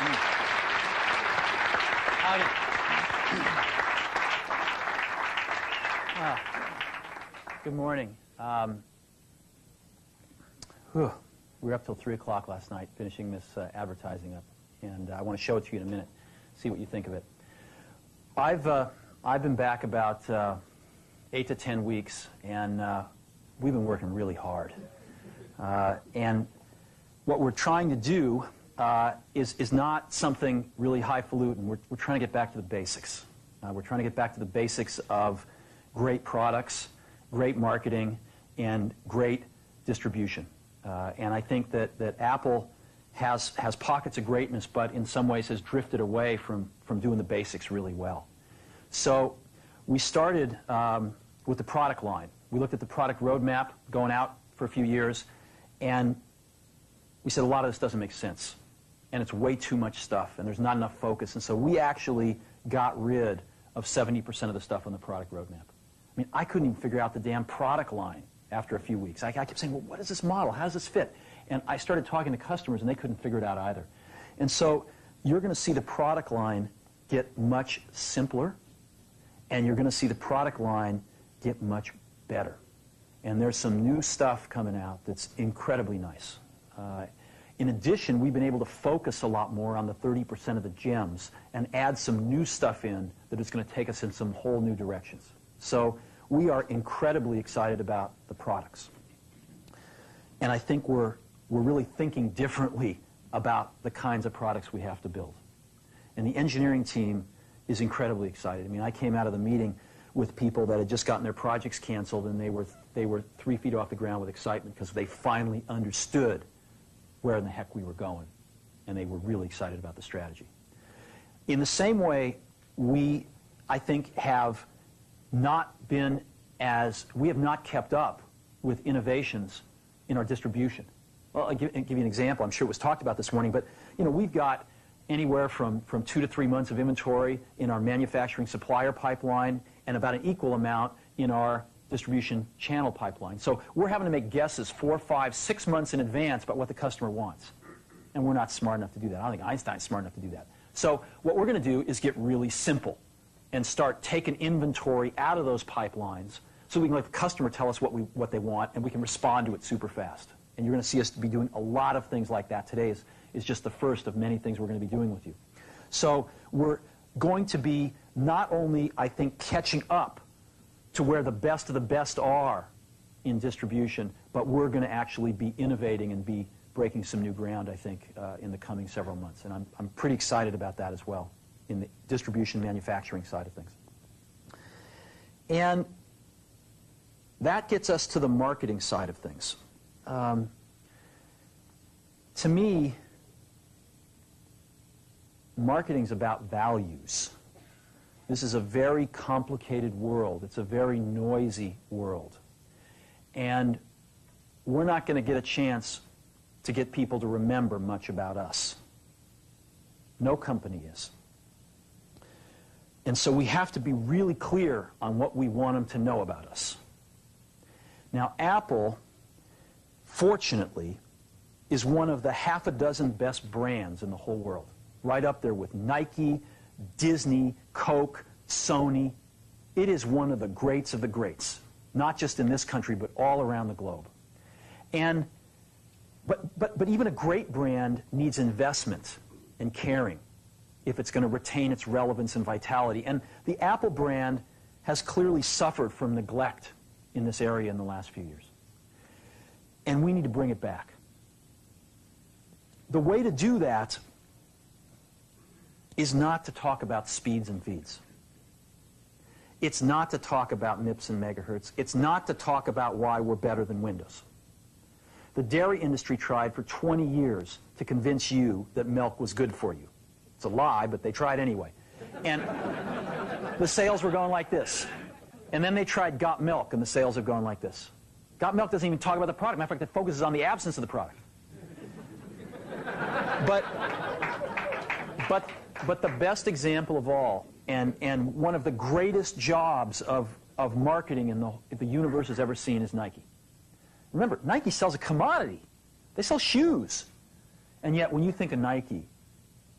Howdy. Good morning. We were up till 3 o'clock last night finishing this advertising up, and I want to show it to you in a minute, see what you think of it. I've been back about 8 to 10 weeks, and we've been working really hard. And what we're trying to do is not something really highfalutin. We're trying to get back to the basics. We're trying to get back to the basics of great products, great marketing, and great distribution. And I think that Apple has pockets of greatness, but in some ways has drifted away from doing the basics really well. So we started with the product line. We looked at the product roadmap going out for a few years, and we said a lot of this doesn't make sense. And it's way too much stuff, and there's not enough focus. And so we actually got rid of 70% of the stuff on the product roadmap. I mean, I couldn't even figure out the damn product line after a few weeks. I kept saying, well, what is this model? How does this fit? And I started talking to customers, and they couldn't figure it out either. And so you're going to see the product line get much simpler, and you're going to see the product line get much better. And there's some new stuff coming out that's incredibly nice. In addition, we've been able to focus a lot more on the 30% of the gems and add some new stuff in that is going to take us in some whole new directions. So we are incredibly excited about the products. And I think we're really thinking differently about the kinds of products we have to build. And the engineering team is incredibly excited. I mean, I came out of the meeting with people that had just gotten their projects canceled, and they were 3 feet off the ground with excitement because they finally understood where in the heck we were going, and they were really excited about the strategy. In the same way, we, I think, have not kept up with innovations in our distribution. Well, I'll give you an example. I'm sure it was talked about this morning, but we've got anywhere from 2 to 3 months of inventory in our manufacturing supplier pipeline and about an equal amount in our distribution channel pipeline. So we're having to make guesses 4, 5, 6 months in advance about what the customer wants. And we're not smart enough to do that. I don't think Einstein's smart enough to do that. So what we're going to do is get really simple and start taking inventory out of those pipelines so we can let the customer tell us what they want, and we can respond to it super fast. And you're going to see us be doing a lot of things like that. Today is just the first of many things we're going to be doing with you. So we're going to be not only, I think, catching up to where the best of the best are in distribution, but we're going to actually be innovating and be breaking some new ground, I think, in the coming several months. And I'm pretty excited about that as well in the distribution manufacturing side of things. And that gets us to the marketing side of things. To me, marketing's about values. This is a very complicated world. It's a very noisy world. And we're not going to get a chance to get people to remember much about us. No company is. And so we have to be really clear on what we want them to know about us. Now, Apple, fortunately, is one of the half a dozen best brands in the whole world. Right up there with Nike, Disney, Coke, Sony. It is one of the greats of the greats, not just in this country, but all around the globe. And, but even a great brand needs investment and caring if it's going to retain its relevance and vitality. And the Apple brand has clearly suffered from neglect in this area in the last few years. And we need to bring it back. The way to do that is not to talk about speeds and feeds. It's not to talk about MIPS and megahertz. It's not to talk about why we're better than Windows. The dairy industry tried for 20 years to convince you that milk was good for you. It's a lie, but they tried anyway. And the sales were going like this. And then they tried Got Milk, and the sales have gone like this. Got Milk doesn't even talk about the product. Matter of fact, it focuses on the absence of the product. But the best example of all, and one of the greatest jobs of marketing the universe has ever seen is Nike. Remember, Nike sells a commodity. They sell shoes. And yet, when you think of Nike,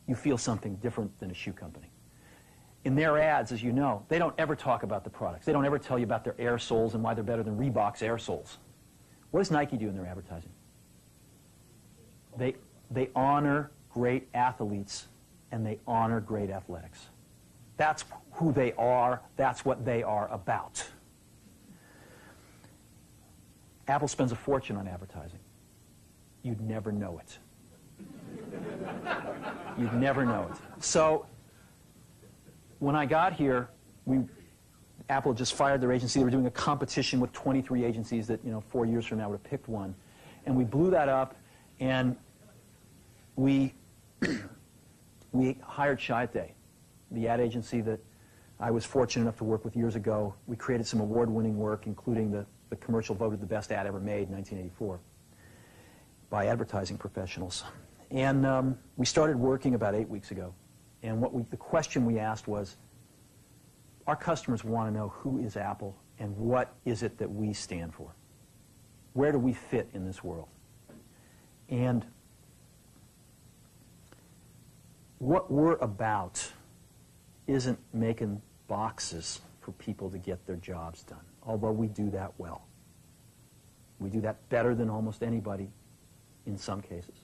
you feel something different than a shoe company. In their ads, as you know, they don't ever talk about the products. They don't ever tell you about their air soles and why they're better than Reebok's air soles. What does Nike do in their advertising? They honor great athletes and they honor great athletics. That's who they are. That's what they are about. Apple spends a fortune on advertising. You'd never know it. You'd never know it. So when I got here, Apple just fired their agency. They were doing a competition with 23 agencies that, 4 years from now would have picked one. And we blew that up, and we hired sειαα, the ad agency that I was fortunate enough to work with years ago. We created some award-winning work, including the commercial voted the best ad ever made in 1984 by advertising professionals. And we started working about 8 weeks ago. And the question we asked was, our customers want to know who is Apple and what is it that we stand for? Where do we fit in this world? And what we're about isn't making boxes for people to get their jobs done, although we do that well. We do that better than almost anybody in some cases.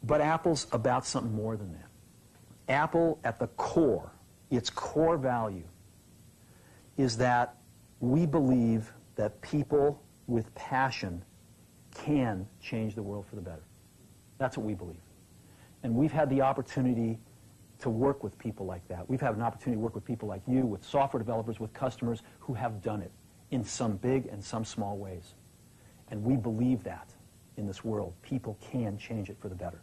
But Apple's about something more than that. Apple, at the core, its core value, is that we believe that people with passion can change the world for the better. That's what we believe. And we've had the opportunity to work with people like that. We've had an opportunity to work with people like you, with software developers, with customers who have done it in some big and some small ways. And we believe that in this world, people can change it for the better.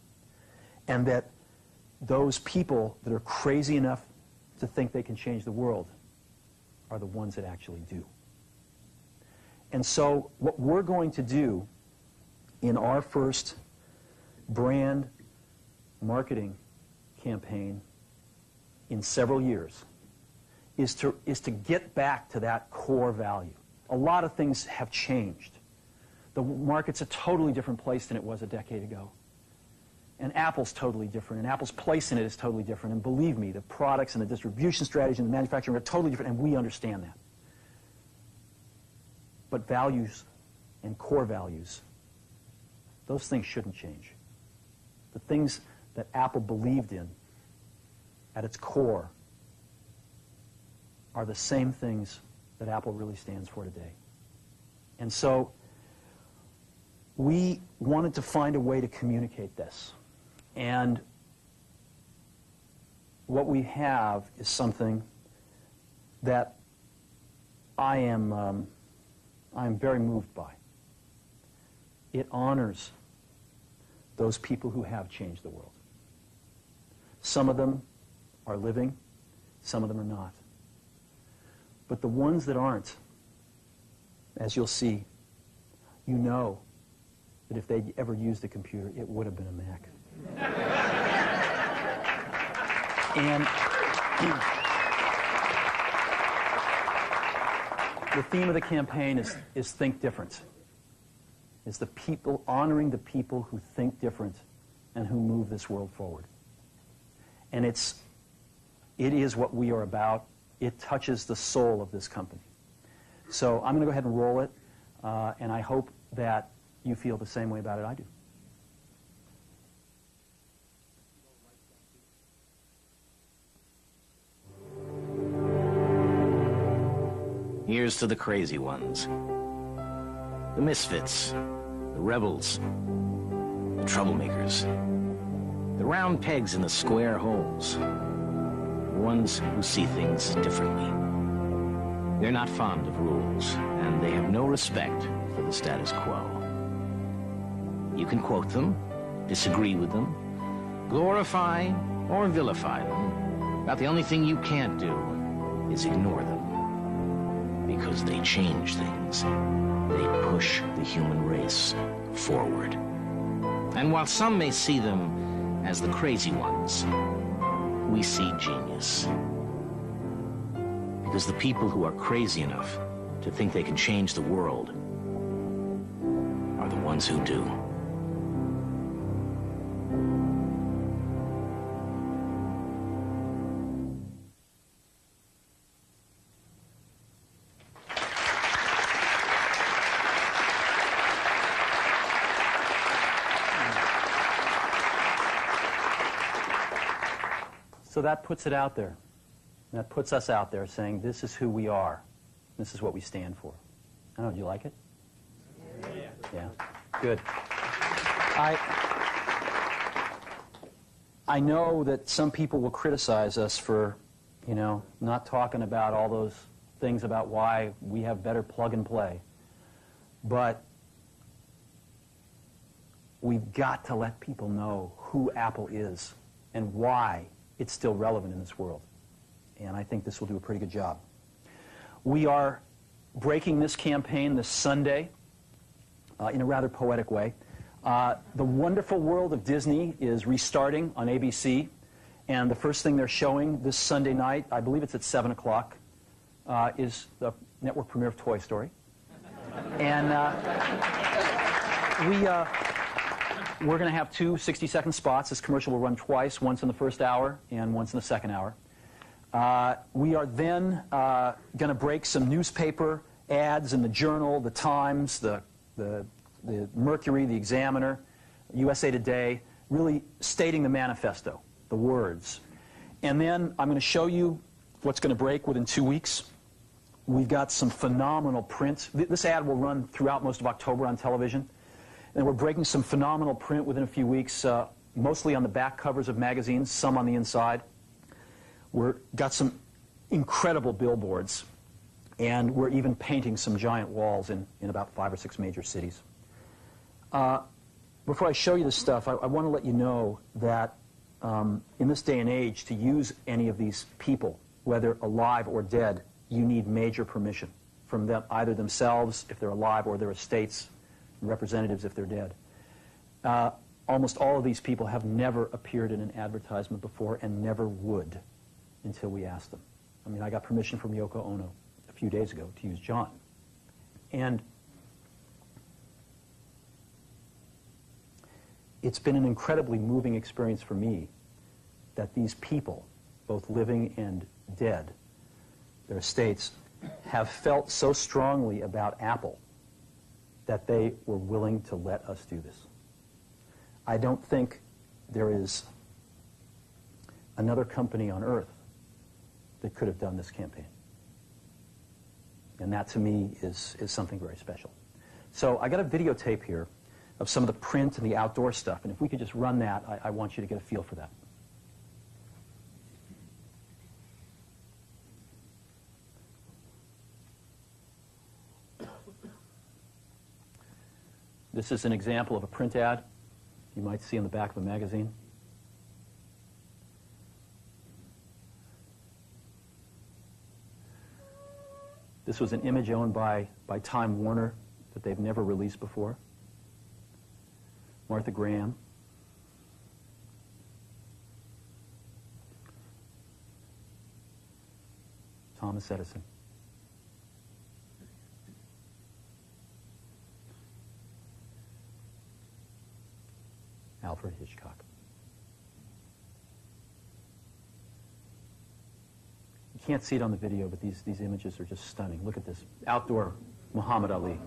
And that those people that are crazy enough to think they can change the world are the ones that actually do. And so what we're going to do in our first brand marketing campaign in several years is to get back to that core value. A lot of things have changed. The market's a totally different place than it was a decade ago. And Apple's totally different, and Apple's place in it is totally different. And believe me, the products and the distribution strategy and the manufacturing are totally different, and we understand that. But values and core values, those things shouldn't change. The things that Apple believed in at its core are the same things that Apple really stands for today. And so we wanted to find a way to communicate this. And what we have is something that I am very moved by. It honors those people who have changed the world. Some of them are living, some of them are not. But the ones that aren't, as you'll see, you know that if they'd ever used a computer, it would have been a Mac. And the theme of the campaign is Think Different. It's the people, honoring the people who think different and who move this world forward. And it is what we are about. It touches the soul of this company. So I'm going to go ahead and roll it, and I hope that you feel the same way about it I do. Here's to the crazy ones, the misfits, the rebels, the troublemakers, the round pegs in the square holes, the ones who see things differently. They're not fond of rules, and they have no respect for the status quo. You can quote them, disagree with them, glorify or vilify them, but the only thing you can't do is ignore them. Because they change things. They push the human race forward. And while some may see them as the crazy ones, we see genius. Because the people who are crazy enough to think they can change the world are the ones who do. So that puts it out there. That puts us out there saying this is who we are. This is what we stand for. I don't know, do you like it? Yeah. Good. I know that some people will criticize us for, not talking about all those things about why we have better plug and play. But we've got to let people know who Apple is and why it's still relevant in this world. And I think this will do a pretty good job. We are breaking this campaign this Sunday in a rather poetic way. The Wonderful World of Disney is restarting on ABC, and the first thing they're showing this Sunday night, I believe it's at 7 o'clock, is the network premiere of Toy Story. And we're going to have two 60-second spots. This commercial will run twice, once in the first hour and once in the second hour. We are then going to break some newspaper ads in the Journal, the Times, the Mercury, the Examiner, USA Today, really stating the manifesto, the words. And then I'm going to show you what's going to break within 2 weeks. We've got some phenomenal print. This ad will run throughout most of October on television. And we're breaking some phenomenal print within a few weeks, mostly on the back covers of magazines, some on the inside. We've got some incredible billboards, and we're even painting some giant walls in about 5 or 6 major cities. Before I show you this stuff, I want to let you know that in this day and age, to use any of these people, whether alive or dead, you need major permission from them, either themselves, if they're alive, or their estates, and representatives if they're dead. Almost all of these people have never appeared in an advertisement before and never would until we asked them. I mean, I got permission from Yoko Ono a few days ago to use John. And it's been an incredibly moving experience for me that these people, both living and dead, their estates, have felt so strongly about Apple that they were willing to let us do this. I don't think there is another company on earth that could have done this campaign. And that, to me, is something very special. So I got a videotape here of some of the print and the outdoor stuff. And if we could just run that, I want you to get a feel for that. This is an example of a print ad you might see on the back of a magazine. This was an image owned by Time Warner that they've never released before. Martha Graham. Thomas Edison. Alfred Hitchcock. You can't see it on the video, but these images are just stunning. Look at this. Outdoor Muhammad Ali.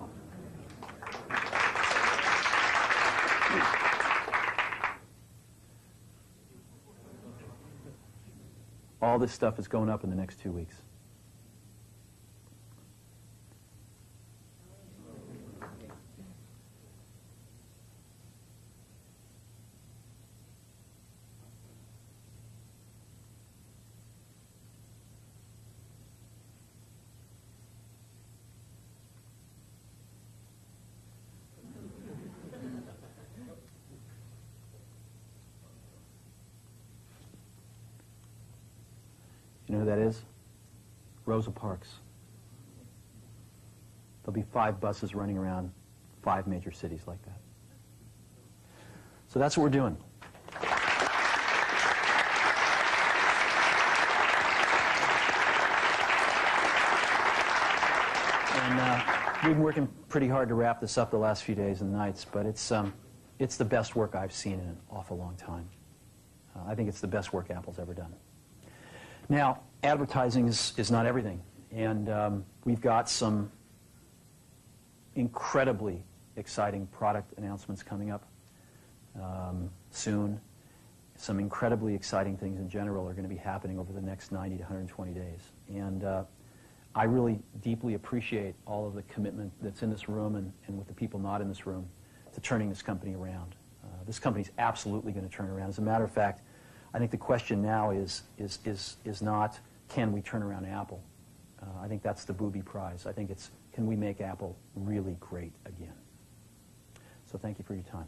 All this stuff is going up in the next 2 weeks. You know who that is? Rosa Parks. There'll be 5 buses running around 5 major cities like that. So that's what we're doing. And we've been working pretty hard to wrap this up the last few days and nights, but it's the best work I've seen in an awful long time. I think it's the best work Apple's ever done. Now, advertising is not everything, and we've got some incredibly exciting product announcements coming up soon, some incredibly exciting things in general are going to be happening over the next 90 to 120 days. And I really deeply appreciate all of the commitment that's in this room and with the people not in this room to turning this company around. This company's absolutely going to turn around. As a matter of fact, I think the question now is not, can we turn around Apple? I think that's the booby prize. I think it's, can we make Apple really great again? So thank you for your time.